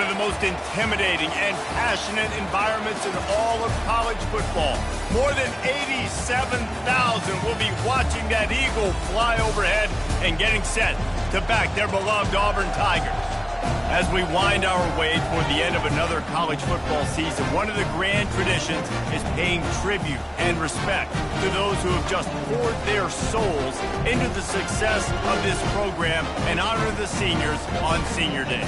One of the most intimidating and passionate environments in all of college football. More than 87,000 will be watching that eagle fly overhead and getting set to back their beloved Auburn Tigers. As we wind our way toward the end of another college football season, one of the grand traditions is paying tribute and respect to those who have just poured their souls into the success of this program and honor the seniors on Senior Day.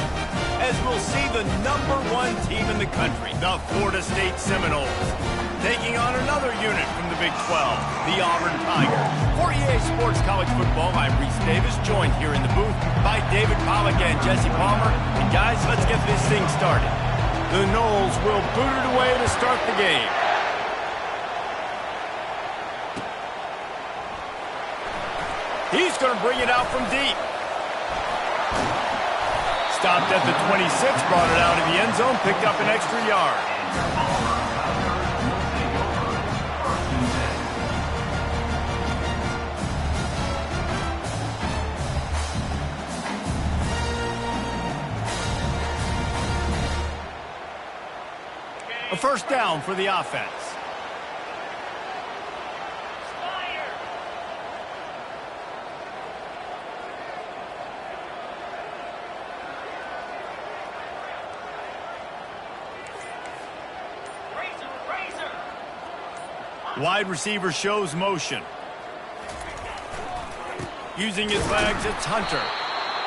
As we'll see the #1 team in the country, the Florida State Seminoles, taking on another unit from the Big 12, the Auburn Tigers. For EA Sports College Football, I'm Reese Davis, joined here in the booth by David Pollack and Jesse Palmer. And guys, let's get this thing started. The Noles will boot it away to start the game. He's going to bring it out from deep. Stopped at the 26, brought it out of the end zone, picked up an extra yard. A first down for the offense. Wide receiver shows motion. Using his legs, it's Hunter.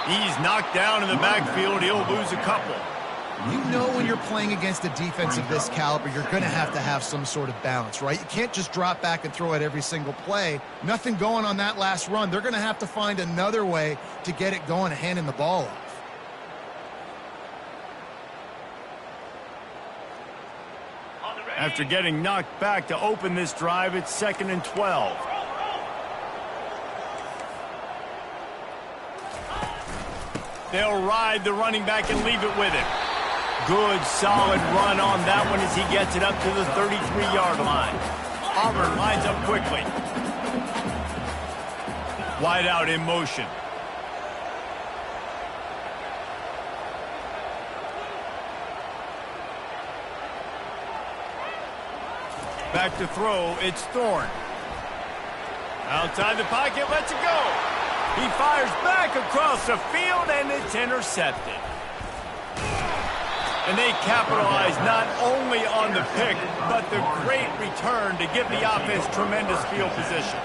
He's knocked down in the backfield. He'll lose a couple. You know when you're playing against a defense of this caliber, you're going to have some sort of balance, right? You can't just drop back and throw it every single play. Nothing going on that last run. They're going to have to find another way to get it going and handing the ball off. After getting knocked back to open this drive, it's 2nd and 12. They'll ride the running back and leave it with him. Good, solid run on that one as he gets it up to the 33-yard line. Auburn lines up quickly. Wide out in motion. Back to throw, it's Thorne. Outside the pocket, lets it go. He fires back across the field, and it's intercepted. And they capitalize not only on the pick, but the great return to give the offense tremendous field position.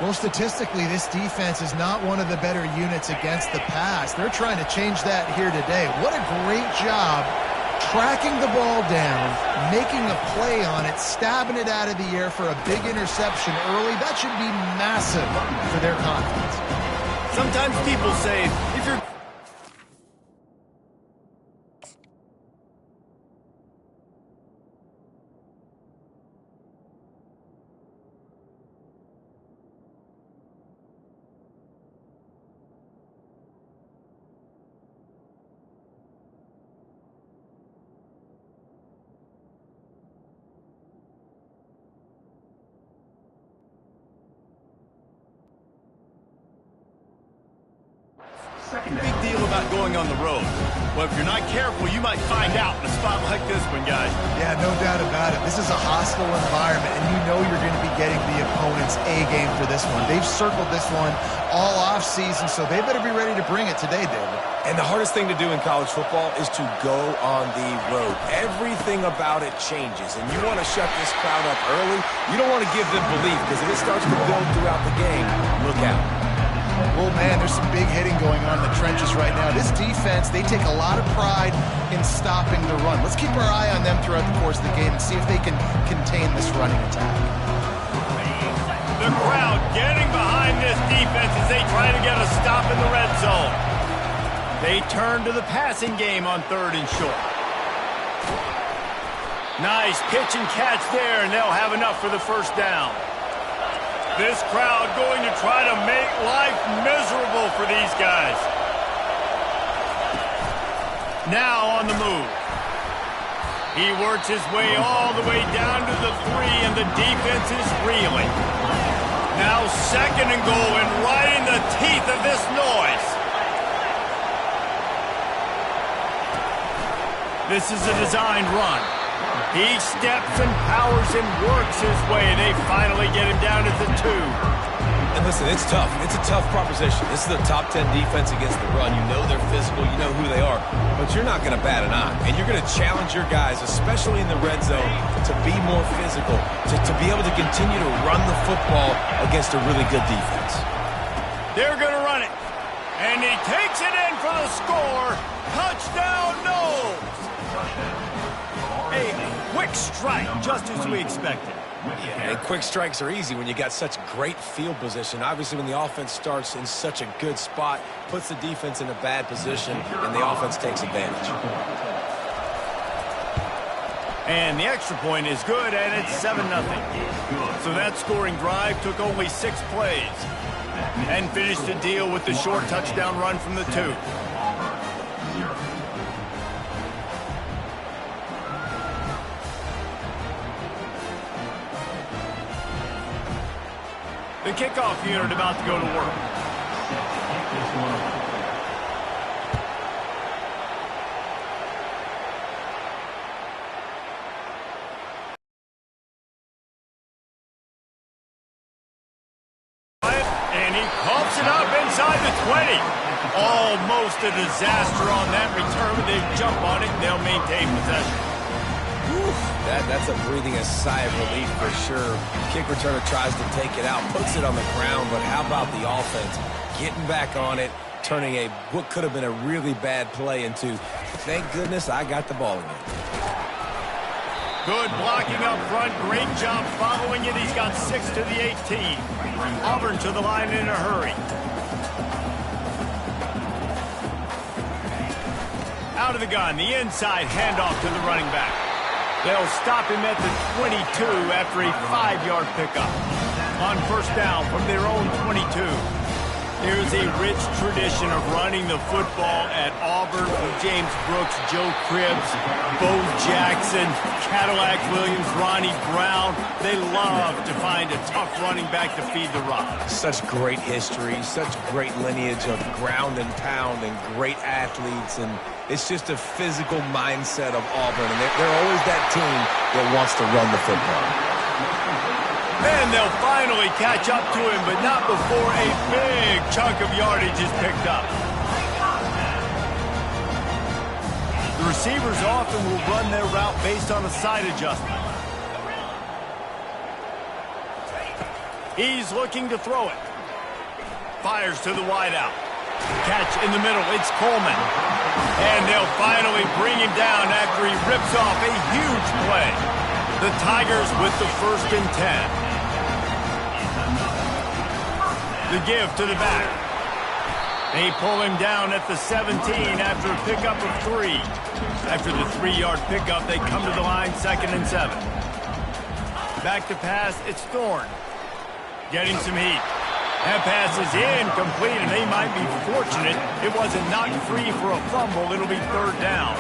Well, statistically, this defense is not one of the better units against the pass. They're trying to change that here today. What a great job tracking the ball down, making a play on it, stabbing it out of the air for a big interception early. That should be massive for their confidence. Sometimes people say, if you're big deal about going on the road. Well, if you're not careful, you might find out in a spot like this one, guys. Yeah, no doubt about it. This is a hostile environment, and you know you're going to be getting the opponent's A-game for this one. They've circled this one all off-season, so they better be ready to bring it today, David. And the hardest thing to do in college football is to go on the road. Everything about it changes, and you want to shut this crowd up early. You don't want to give them belief, because if it starts to build throughout the game, look out. Well, man, there's some big hitting going on in the trenches right now. This defense, they take a lot of pride in stopping the run. Let's keep our eye on them throughout the course of the game and see if they can contain this running attack. The crowd getting behind this defense as they try to get a stop in the red zone. They turn to the passing game on 3rd and short. Nice pitch and catch there, and they'll have enough for the first down. This crowd going to try to make life miserable for these guys. Now on the move. He works his way all the way down to the 3, and the defense is reeling. Now 2nd and goal, and right in the teeth of this noise. This is a designed run. He steps and powers and works his way. They finally get him down at the 2. And listen, it's tough. It's a tough proposition. This is the top 10 defense against the run. You know they're physical. You know who they are. But you're not going to bat an eye. And you're going to challenge your guys, especially in the red zone, to be more physical, to be able to continue to run the football against a really good defense. They're going to run it. And he takes it in for the score. Touchdown, Noles. A quick strike, just as we expected. Yeah, and quick strikes are easy when you got such great field position. Obviously, when the offense starts in such a good spot, puts the defense in a bad position, and the offense takes advantage. And the extra point is good, and it's 7-0. So that scoring drive took only 6 plays and finished the deal with the short touchdown run from the 2. The kickoff unit about to go to work. And he pumps it up inside the 20. Almost a disaster on that return, but they jump on it and they'll maintain possession. That's a breathing a sigh of relief for sure. Kick returner tries to take it out, puts it on the ground, but how about the offense getting back on it, turning what could have been a really bad play into, thank goodness I got the ball again. Good blocking up front. Great job following it. He's got 6 to the 18. Auburn to the line in a hurry. Out of the gun, the inside handoff to the running back. They'll stop him at the 22 after a 5-yard pickup. On first down from their own 22. There's a rich tradition of running the football at Auburn with James Brooks, Joe Cribbs, Bo Jackson, Cadillac Williams, Ronnie Brown. They love to find a tough running back to feed the rock. Such great history, such great lineage of ground and pound and great athletes, and it's just a physical mindset of Auburn, and they're always that team that wants to run the football. And they'll finally catch up to him, but not before a big chunk of yardage is picked up. The receivers often will run their route based on a side adjustment. He's looking to throw it. Fires to the wideout. Catch in the middle. It's Coleman. And they'll finally bring him down after he rips off a huge play. The Tigers with the 1st and 10. The give to the back. They pull him down at the 17 after a pickup of 3. After the 3-yard pickup, they come to the line 2nd and 7. Back to pass, it's Thorne. Getting some heat. That pass is incomplete, and they might be fortunate it wasn't knocked free for a fumble. It'll be 3rd down.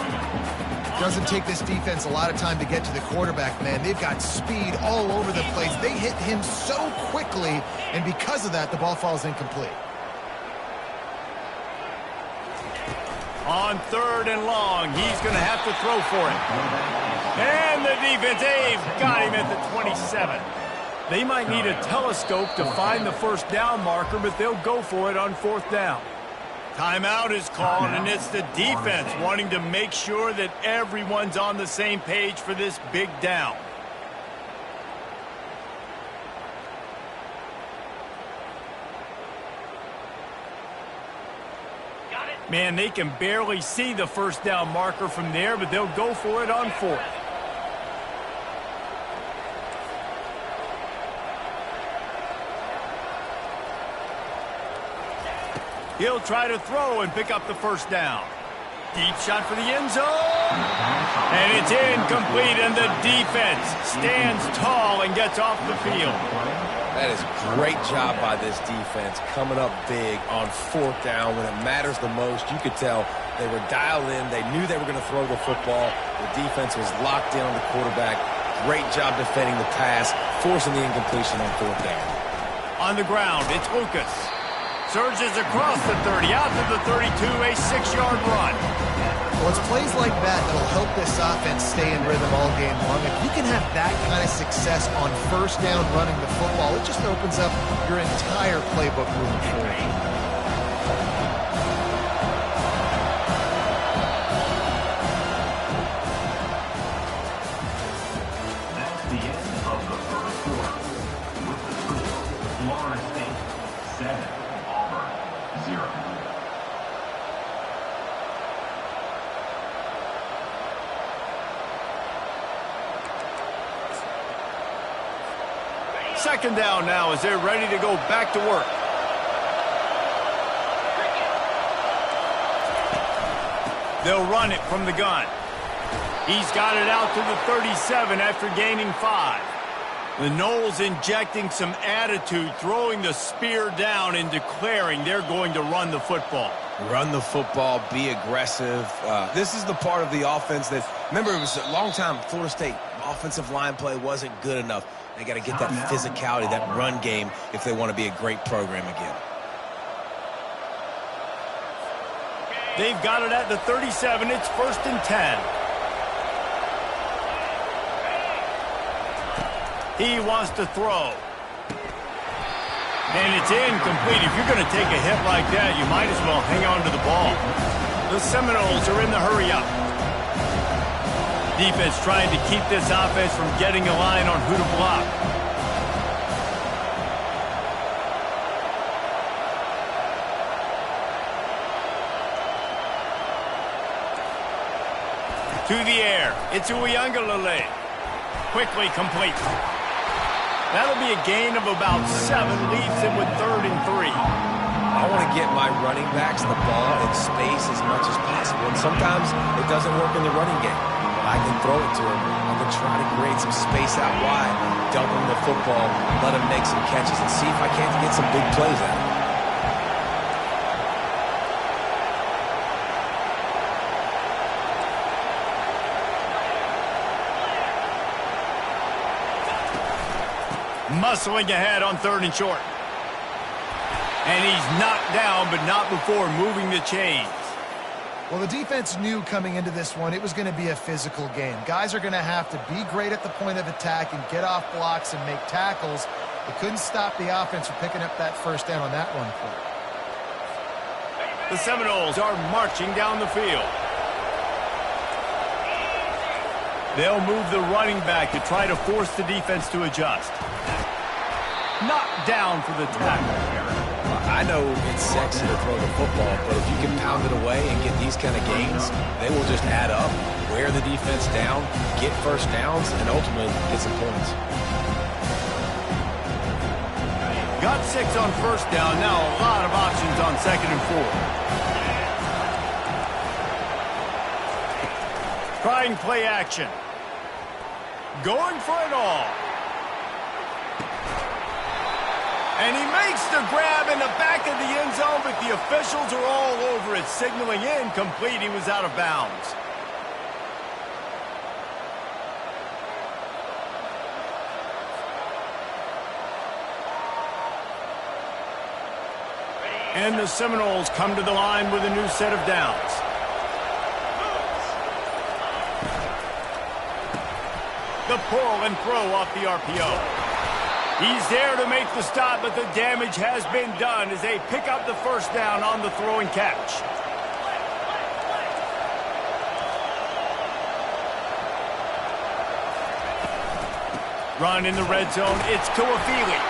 Doesn't take this defense a lot of time to get to the quarterback, man. They've got speed all over the place. They hit him so quickly, and because of that, the ball falls incomplete. On 3rd and long, he's going to have to throw for it. And the defense, they've got him at the 27. They might need a telescope to find the 1st down marker, but they'll go for it on 4th down. Timeout is called, and it's the defense wanting to make sure that everyone's on the same page for this big down. Man, they can barely see the 1st down marker from there, but they'll go for it on 4th. He'll try to throw and pick up the 1st down. Deep shot for the end zone. And it's incomplete, and the defense stands tall and gets off the field. That is a great job by this defense, coming up big on 4th down when it matters the most. You could tell they were dialed in. They knew they were going to throw the football. The defense was locked in on the quarterback. Great job defending the pass, forcing the incompletion on 4th down. On the ground, it's Lucas. Surges across the 30, out to the 32, a 6-yard run. Well, it's plays like that that'll help this offense stay in rhythm all game long. If you can have that kind of success on first down running the football, it just opens up your entire playbook moving forward. Second down now as they're ready to go back to work. They'll run it from the gun. He's got it out to the 37 after gaining 5. The Noles injecting some attitude, throwing the spear down and declaring they're going to run the football. Run the football, be aggressive. This is the part of the offense that, remember, it was a long time, Florida State offensive line play wasn't good enough. They got to get that physicality, that run game, if they want to be a great program again. They've got it at the 37. It's 1st and 10. He wants to throw. And it's incomplete. If you're going to take a hit like that, you might as well hang on to the ball. The Seminoles are in the hurry-up. Defense trying to keep this offense from getting a line on who to block. To the air. It's Uiagalelei. Quickly complete. That'll be a gain of about 7. Leaves him with 3rd and 3. I want to get my running backs the ball in space as much as possible. And sometimes it doesn't work in the running game. I can throw it to him. I can try to create some space out wide, dump him the football, let him make some catches, and see if I can't get some big plays out of him. Muscling ahead on 3rd and short. And he's knocked down, but not before moving the chains. Well, the defense knew coming into this one it was going to be a physical game. Guys are going to have to be great at the point of attack and get off blocks and make tackles. They couldn't stop the offense from picking up that first down on that run play. The Seminoles are marching down the field. They'll move the running back to try to force the defense to adjust. Knocked down for the tackle. I know it's sexy to throw the football, but if you can pound it away and get these kind of gains, they will just add up, wear the defense down, get first downs, and ultimately get some points. Got 6 on first down. Now a lot of options on 2nd and 4. Trying play action. Going for it all. And he makes the grab in the back of the end zone, but the officials are all over it, signaling incomplete. He was out of bounds. And the Seminoles come to the line with a new set of downs. The pull and throw off the RPO. He's there to make the stop, but the damage has been done as they pick up the first down on the throw and catch. Run in the red zone. It's Tuafili.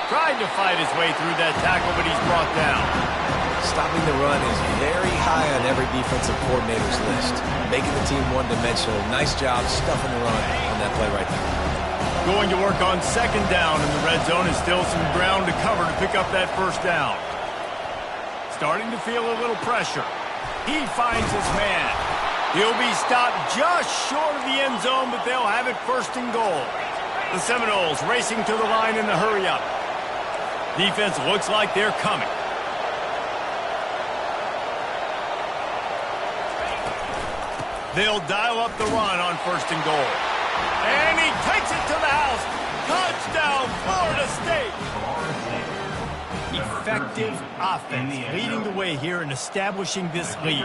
Tried to fight his way through that tackle, but he's brought down. Stopping the run is very high on every defensive coordinator's list. Making the team one-dimensional. Nice job stuffing the run on that play right there. Going to work on 2nd down in the red zone, and still some ground to cover to pick up that first down. Starting to feel a little pressure. He finds his man. He'll be stopped just short of the end zone, but they'll have it 1st and goal. The Seminoles racing to the line in the hurry-up. Defense looks like they're coming. They'll dial up the run on 1st and goal. And he takes it to the house. Touchdown, Florida State. effective offense leading the way here and establishing this lead.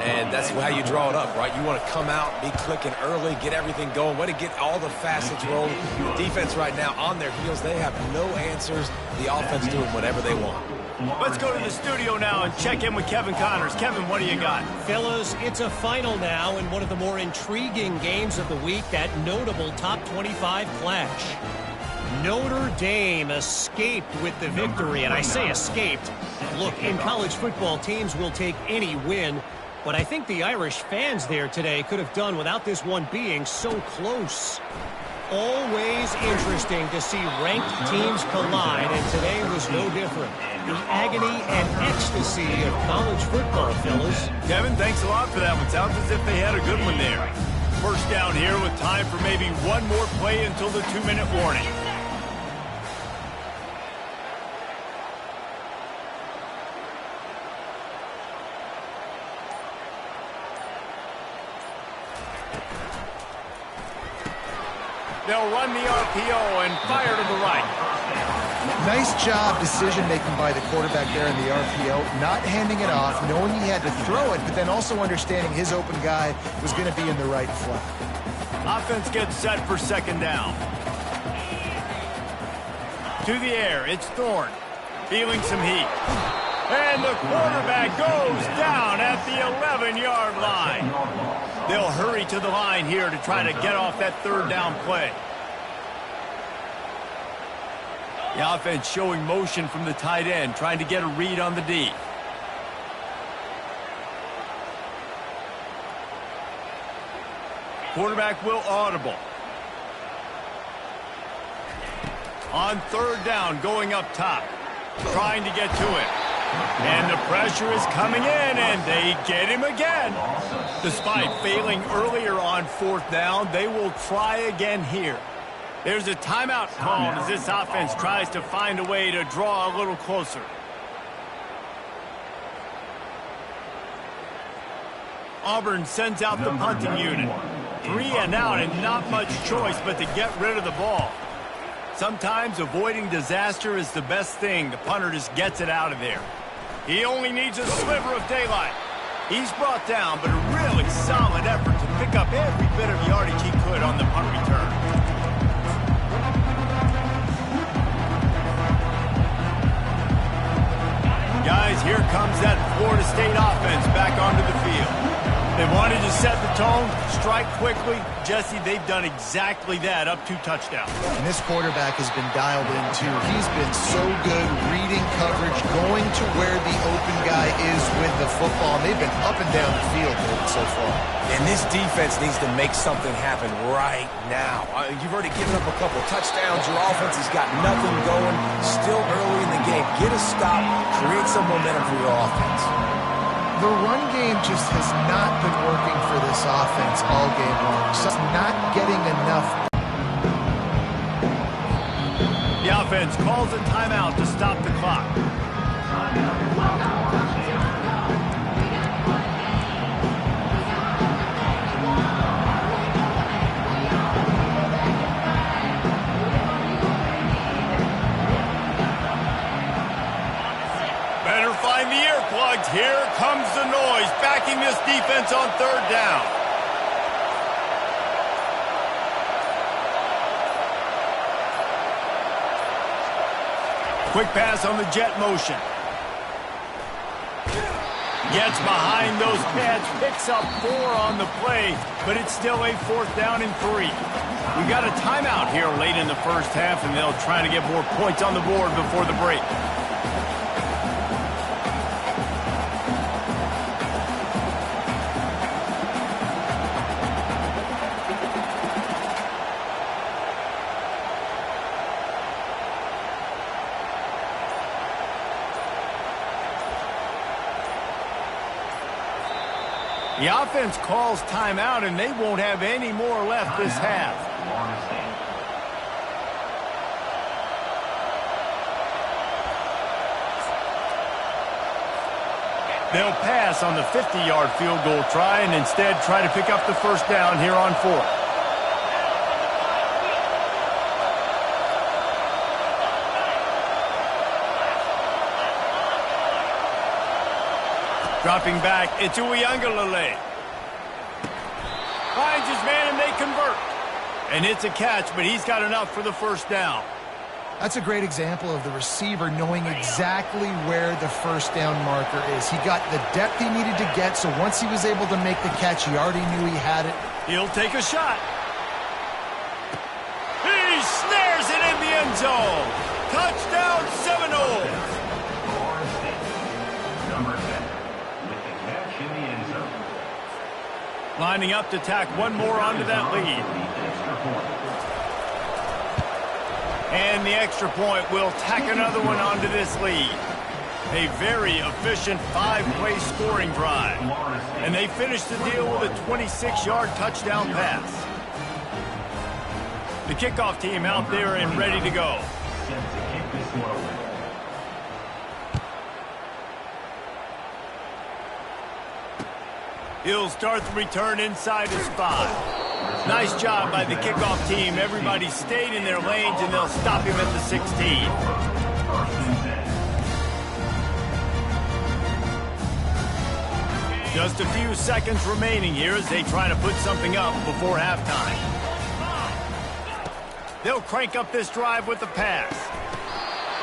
And that's how you draw it up, right? You want to come out, be clicking early, get everything going, way to get all the facets rolling. The defense right now on their heels, they have no answers. The offense doing whatever they want. Let's go to the studio now and check in with Kevin Connors. Kevin, what do you got? Fellas, it's a final now in one of the more intriguing games of the week, that notable top 25 clash. Notre Dame escaped with the victory, and I say escaped. Look, in college football, teams will take any win, but I think the Irish fans there today could have done without this one being so close. Always interesting to see ranked teams collide, and today was no different. The agony and ecstasy of college football, fellas. Kevin, thanks a lot for that one. Sounds as if they had a good one there. First down here with time for maybe one more play until the 2-minute warning. They'll run the RPO and fire to the right. Nice job decision-making by the quarterback there in the RPO, not handing it off, knowing he had to throw it, but then also understanding his open guy was going to be in the right flat. Offense gets set for second down. To the air, it's Thorne, feeling some heat. And the quarterback goes down at the 11-yard line. They'll hurry to the line here to try to get off that third down play. The offense showing motion from the tight end, trying to get a read on the D. Quarterback will audible. On third down, going up top, trying to get to it. And the pressure is coming in, and they get him again. Despite failing earlier on fourth down, they will try again here. There's a timeout called as this offense tries to find a way to draw a little closer. Auburn sends out the punting unit. 3 and out and not much choice but to get rid of the ball. Sometimes avoiding disaster is the best thing. The punter just gets it out of there. He only needs a sliver of daylight. He's brought down, but a really solid effort to pick up every bit of yardage he could on the punt return. Guys, here comes that Florida State offense back onto the field. They wanted to set the tone, strike quickly. Jesse, they've done exactly that, up 2 touchdowns. And this quarterback has been dialed in, too. He's been so good reading coverage, going to where the open guy is with the football. They've been up and down the field so far. And this defense needs to make something happen right now. You've already given up a couple touchdowns. Your offense has got nothing going. Still early in the game. Get a stop. Create some momentum for your offense. The run game just has not been working for this offense all game long. Just not getting enough. The offense calls a timeout to stop the clock. Better find the earplugs. Here comes the noise, backing this defense on third down. Quick pass on the jet motion. Gets behind those pads, picks up 4 on the play, but it's still a 4th down and 3. We got a timeout here late in the first half, and they'll try to get more points on the board before the break. The offense calls timeout, and they won't have any more left this half. They'll pass on the 50-yard field goal try and instead try to pick up the first down here on 4th. Dropping back, it's Uiagalelei. Finds his man and they convert. And it's a catch, but he's got enough for the first down. That's a great example of the receiver knowing exactly where the first down marker is. He got the depth he needed to get, so once he was able to make the catch, he already knew he had it. He'll take a shot. He snares it in the end zone. Touchdown, Seminoles. Number 10, with the catch in the end zone. Lining up to tack one more onto that lead. And the extra point will tack another one onto this lead. A very efficient 5-play scoring drive. And they finish the deal with a 26-yard touchdown pass. The kickoff team out there and ready to go. Set to kick this one away. He'll start the return inside his 5. Nice job by the kickoff team. Everybody stayed in their lanes, and they'll stop him at the 16. Just a few seconds remaining here as they try to put something up before halftime. They'll crank up this drive with the pass.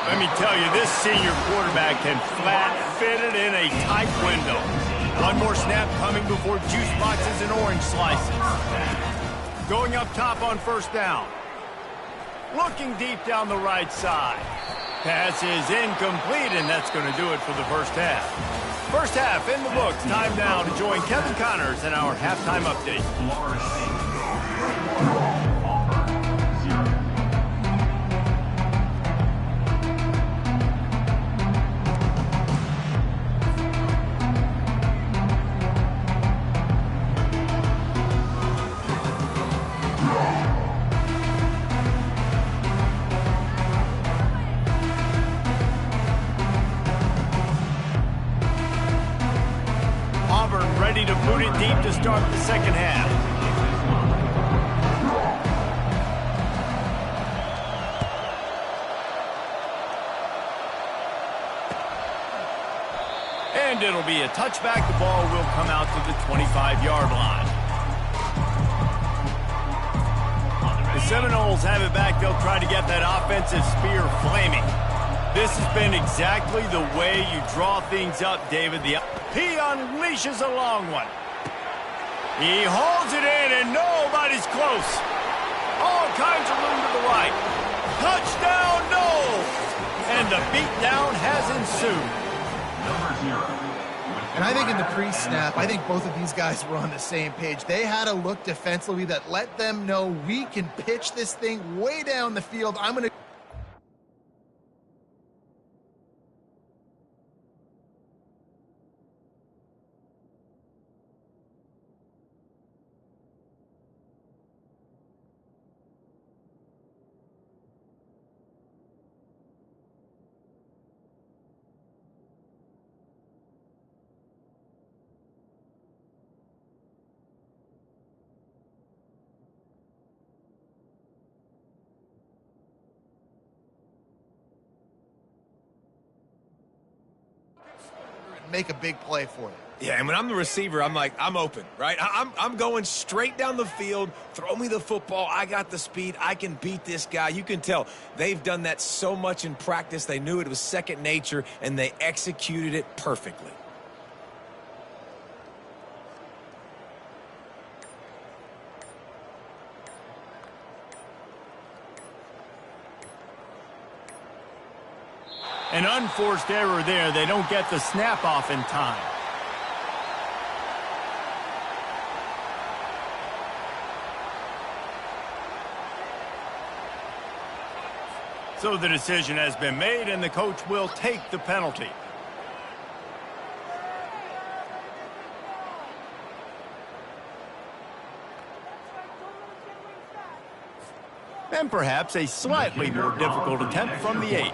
Let me tell you, this senior quarterback can flat fit it in a tight window. One more snap coming before juice boxes and orange slices. Going up top on first down. Looking deep down the right side. Pass is incomplete, and that's going to do it for the first half. First half in the books. Time now to join Kevin Connors in our halftime update. Florida State. Ready to put it deep to start the second half. And it'll be a touchback. The ball will come out to the 25-yard line. The Seminoles have it back. They'll try to get that offensive spear flaming. This has been exactly the way you draw things up, David. He unleashes a long one. He hauls it in, and nobody's close. All kinds of room to the right. Touchdown, Noles! And the beatdown has ensued. Number 0. And I think in the pre-snap, I think both of these guys were on the same page. They had a look defensively that let them know we can pitch this thing way down the field. I'm going to... make a big play for you. Yeah, and when I'm the receiver, I'm like, I'm open, right? I'm going straight down the field. Throw me the football. I got the speed. I can beat this guy. You can tell they've done that so much in practice. They knew it was second nature, and they executed it perfectly. An unforced error there. They don't get the snap off in time. So the decision has been made, and the coach will take the penalty. And perhaps a slightly more difficult attempt from the 8.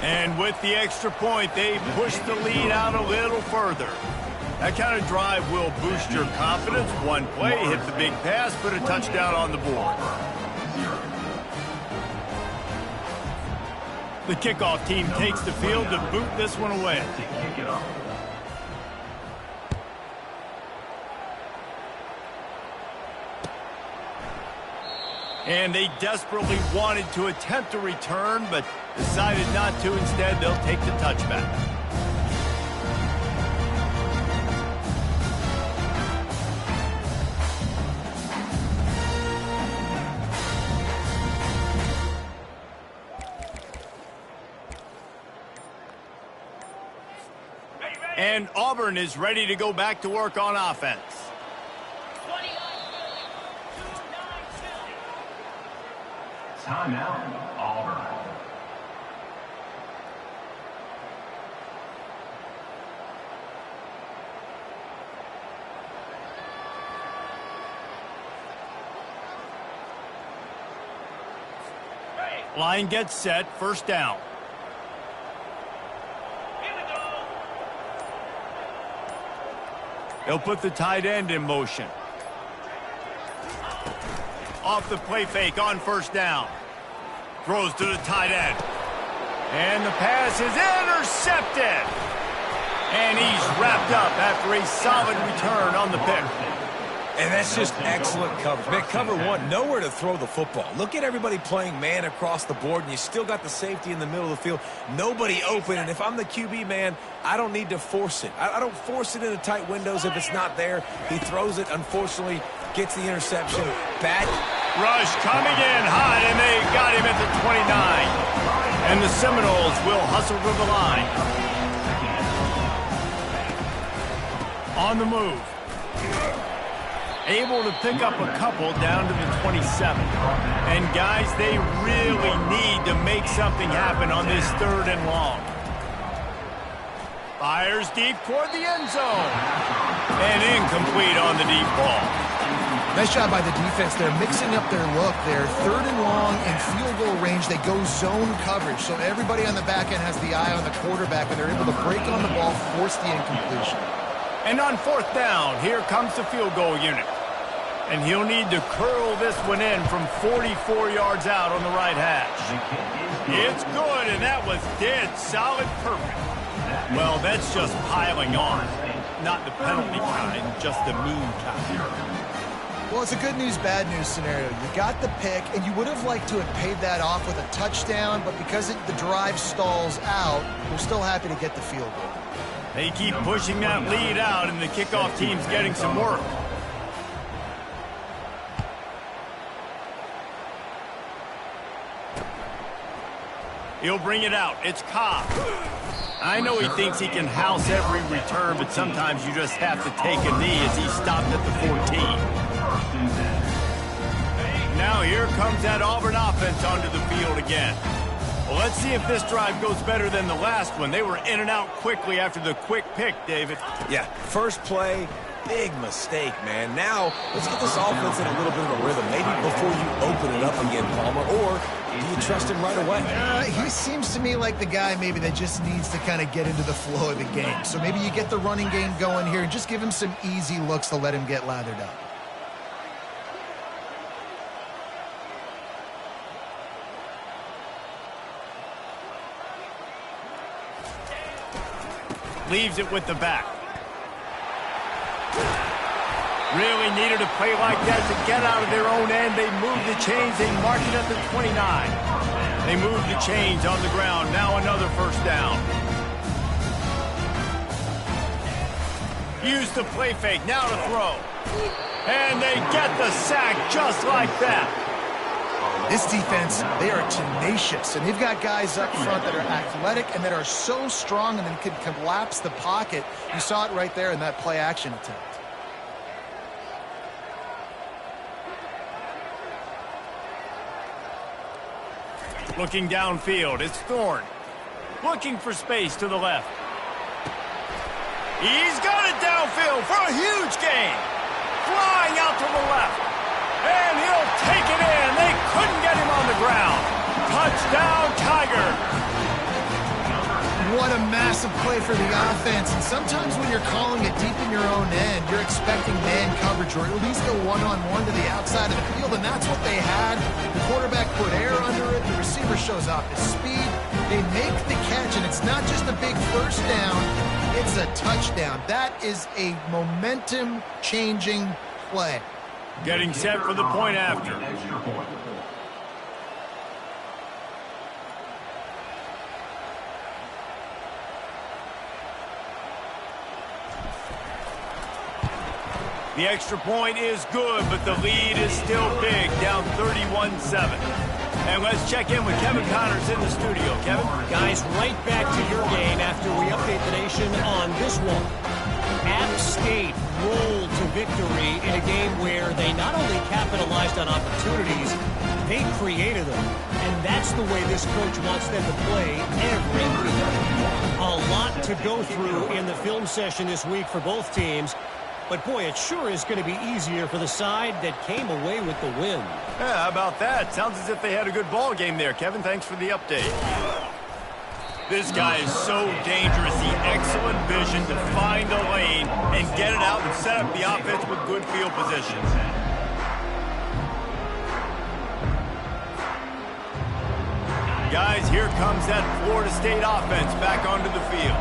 And with the extra point, they push the lead out a little further. That kind of drive will boost your confidence. One play, hit the big pass, put a touchdown on the board. The kickoff team takes the field to boot this one away. To kick it off. And they desperately wanted to attempt a return, but decided not to. Instead, they'll take the touchback. And Auburn is ready to go back to work on offense. Timeout, Auburn. Line gets set, first down. They'll put the tight end in motion. Off the play fake on first down. Throws to the tight end. And the pass is intercepted. And he's wrapped up after a solid return on the pick. And that's just excellent coverage. Man, cover one, nowhere to throw the football. Look at everybody playing man across the board, and you still got the safety in the middle of the field. Nobody open, and if I'm the QB, man, I don't need to force it. I don't force it into tight windows if it's not there. He throws it, unfortunately, gets the interception. Bad. Rush coming in hot, and they got him at the 29. And the Seminoles will hustle to the line. On the move. Able to pick up a couple down to the 27. And guys, they really need to make something happen on this 3rd and long. Fires deep toward the end zone. And incomplete on the deep ball. Nice job by the defense. They're mixing up their look. They're 3rd and long in field goal range. They go zone coverage. So everybody on the back end has the eye on the quarterback, and they're able to break on the ball, force the incompletion. And on 4th down, here comes the field goal unit. And he'll need to curl this one in from 44 yards out on the right hash. It's good, and that was dead solid perfect. Well, that's just piling on. Not the penalty kind, just the mean kind. Well, it's a good news, bad news scenario. You got the pick, and you would have liked to have paid that off with a touchdown, but because the drive stalls out, they're still happy to get the field goal. They keep pushing that lead out, and the kickoff team's getting some work. He'll bring it out. It's Cobb. I know he thinks he can house every return, but sometimes you just have to take a knee as he stopped at the 14. Now here comes that Auburn offense onto the field again. Well, let's see if this drive goes better than the last one. They were in and out quickly after the quick pick, David. Yeah, first play, big mistake, man. Now, let's get this offense in a little bit of a rhythm. Maybe before you open it up again, Palmer, or do you trust him right away? He seems to me like the guy maybe that just needs to kind of get into the flow of the game. So maybe you get the running game going here and just give him some easy looks to let him get lathered up. Leaves it with the back. Really needed a play like that to get out of their own end. They move the chains. They mark it at the 29. They move the chains on the ground. Now another first down. Use the play fake. Now to throw. And they get the sack just like that. This defense, they are tenacious, and they've got guys up front that are athletic and that are so strong and then can collapse the pocket. You saw it right there in that play action attempt. Looking downfield, it's Thorne. Looking for space to the left. He's got it downfield for a huge gain. Flying out to the left. And he'll take it in. They couldn't get him on the ground. Touchdown, Tiger. What a massive play for the offense. And sometimes when you're calling it deep in your own end, you're expecting man coverage or at least a one-on-one to the outside of the field, and that's what they had. The quarterback put air under it. The receiver shows off his speed. They make the catch, and it's not just a big first down. It's a touchdown. That is a momentum-changing play. Getting set for the point after. Extra point. The extra point is good, but the lead is still big, down 31-7. And let's check in with Kevin Connors in the studio. Kevin? Guys, right back to your game after we update the nation on this one. App State rolled to victory in a game where they not only capitalized on opportunities, they created them. And that's the way this coach wants them to play every week. A lot to go through in the film session this week for both teams. But, boy, it sure is going to be easier for the side that came away with the win. Yeah, how about that? Sounds as if they had a good ball game there. Kevin, thanks for the update. This guy is so dangerous. The excellent vision to find a lane and get it out and set up the offense with good field position. Guys, here comes that Florida State offense back onto the field.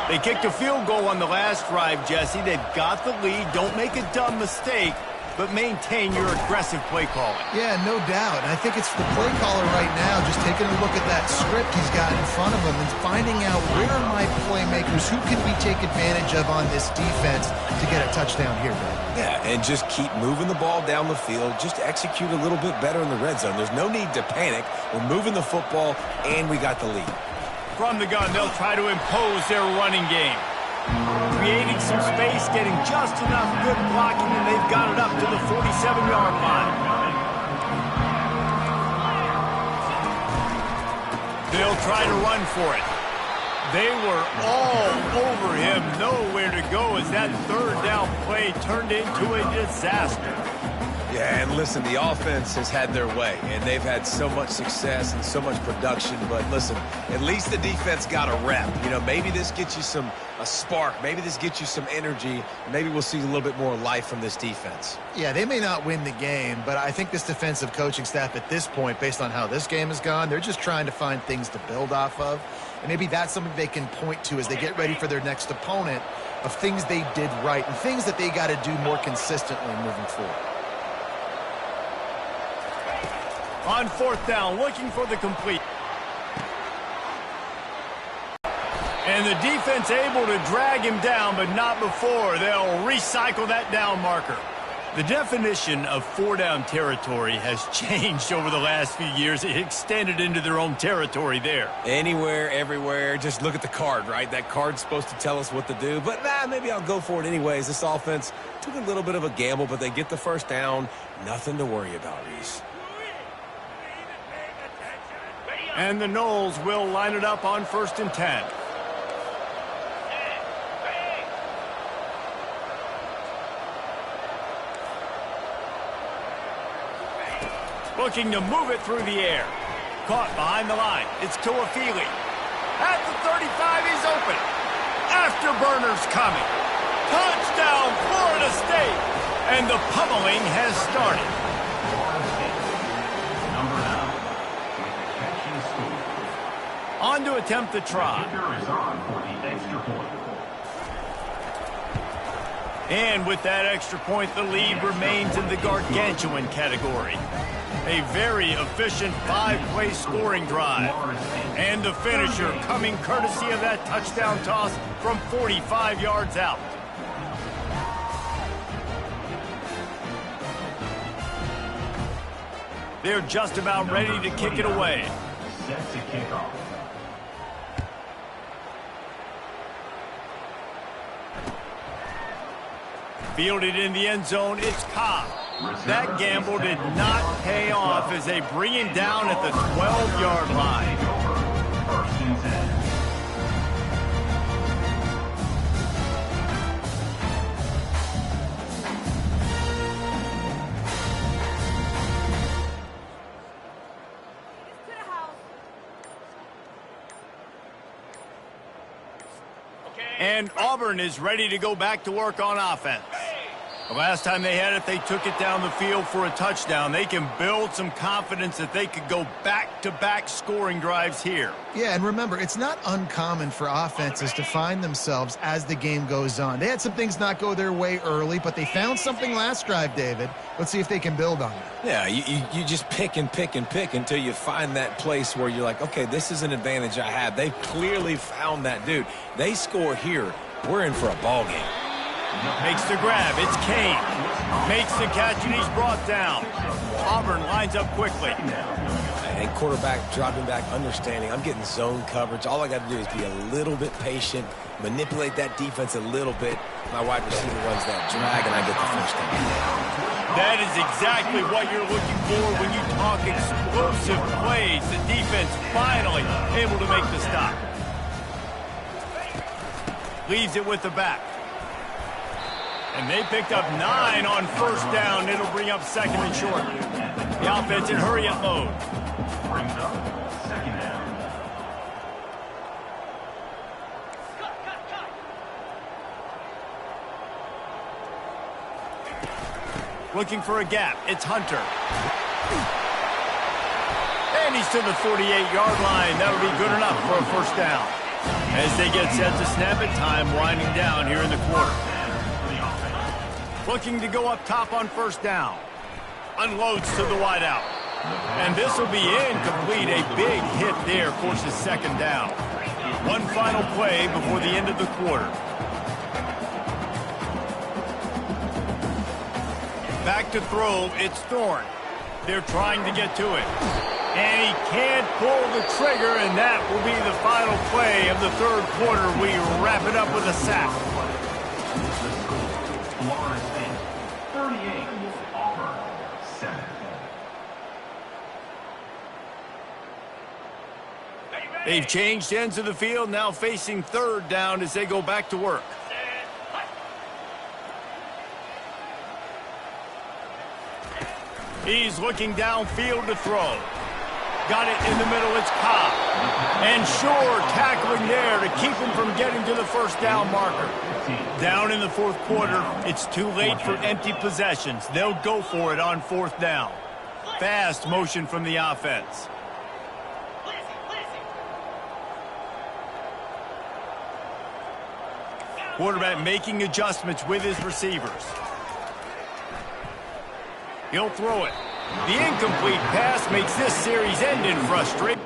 They kicked a field goal on the last drive, Jesse. They've got the lead. Don't make a dumb mistake, but maintain your aggressive play calling. Yeah, no doubt. And I think it's the play caller right now just taking a look at that script he's got in front of him and finding out where are my playmakers, who can we take advantage of on this defense to get a touchdown here, Ben. Yeah, and just keep moving the ball down the field. Just execute a little bit better in the red zone. There's no need to panic. We're moving the football, and we got the lead. From the gun, they'll try to impose their running game. Creating some space, getting just enough good blocking, and they've got it up to the 47-yard line. They'll try to run for it. They were all over him, nowhere to go as that third down play turned into a disaster. Yeah, and listen, the offense has had their way, and they've had so much success and so much production. But listen, at least the defense got a rep. You know, maybe this gets you a spark. Maybe this gets you some energy. Maybe we'll see a little bit more life from this defense. Yeah, they may not win the game, but I think this defensive coaching staff at this point, based on how this game has gone, they're just trying to find things to build off of. And maybe that's something they can point to as they get ready for their next opponent of things they did right and things that they got to do more consistently moving forward. On fourth down, looking for the complete. And the defense able to drag him down, but not before. They'll recycle that down marker. The definition of four-down territory has changed over the last few years. It extended into their own territory there. Anywhere, everywhere, just look at the card, right? That card's supposed to tell us what to do, but maybe I'll go for it anyways. This offense took a little bit of a gamble, but they get the first down. Nothing to worry about, Reese. And the Noles will line it up on 1st and 10. Looking to move it through the air. Caught behind the line. It's Tuafili. At the 35, he's open. Afterburners coming. Touchdown, Florida State. And the pummeling has started. On to attempt the try. And with that extra point, the lead remains in the gargantuan category. A very efficient 5-play scoring drive. And the finisher coming courtesy of that touchdown toss from 45 yards out. They're just about ready to kick it away. Set to kick off. Fielded in the end zone, it's Cobb. That gamble did not pay off as they bring him down at the 12-yard line. First and 10. And Auburn is ready to go back to work on offense. The last time they had it, they took it down the field for a touchdown. They can build some confidence that they could go back-to-back scoring drives here. Yeah, and remember, it's not uncommon for offenses to find themselves as the game goes on. They had some things not go their way early, but they found something last drive, David. Let's see if they can build on that. Yeah, you just pick and pick and pick until you find that place where you're like, okay, this is an advantage I have. They've clearly found that, dude. They score here, we're in for a ball game. Makes the grab. It's Kane. Makes the catch, and he's brought down. Auburn lines up quickly. And quarterback dropping back, understanding. I'm getting zone coverage. All I got to do is be a little bit patient, manipulate that defense a little bit. My wide receiver runs that drag, and I get the first down. That is exactly what you're looking for when you talk explosive plays. The defense finally able to make the stop. Leaves it with the back. And they picked up 9 on first down. It'll bring up second and short. The offense in hurry-up mode. Brings up second down. Looking for a gap. It's Hunter. And he's to the 48-yard line. That'll be good enough for a first down. As they get set to snap it, time winding down here in the quarter. Looking to go up top on first down. Unloads to the wideout. And this will be incomplete. A big hit there forces second down. One final play before the end of the quarter. Back to throw, it's Thorne. They're trying to get to it. And he can't pull the trigger, and that will be the final play of the third quarter. We wrap it up with a sack. Florida State, 38, Auburn, 7. They've changed ends of the field, now facing third down as they go back to work. He's looking downfield to throw. Got it in the middle, it's Cobb. And Shore tackling there to keep him from getting to the first down marker. Down in the fourth quarter, it's too late for empty possessions. They'll go for it on fourth down. Fast motion from the offense. Quarterback making adjustments with his receivers. He'll throw it. The incomplete pass makes this series end in frustration.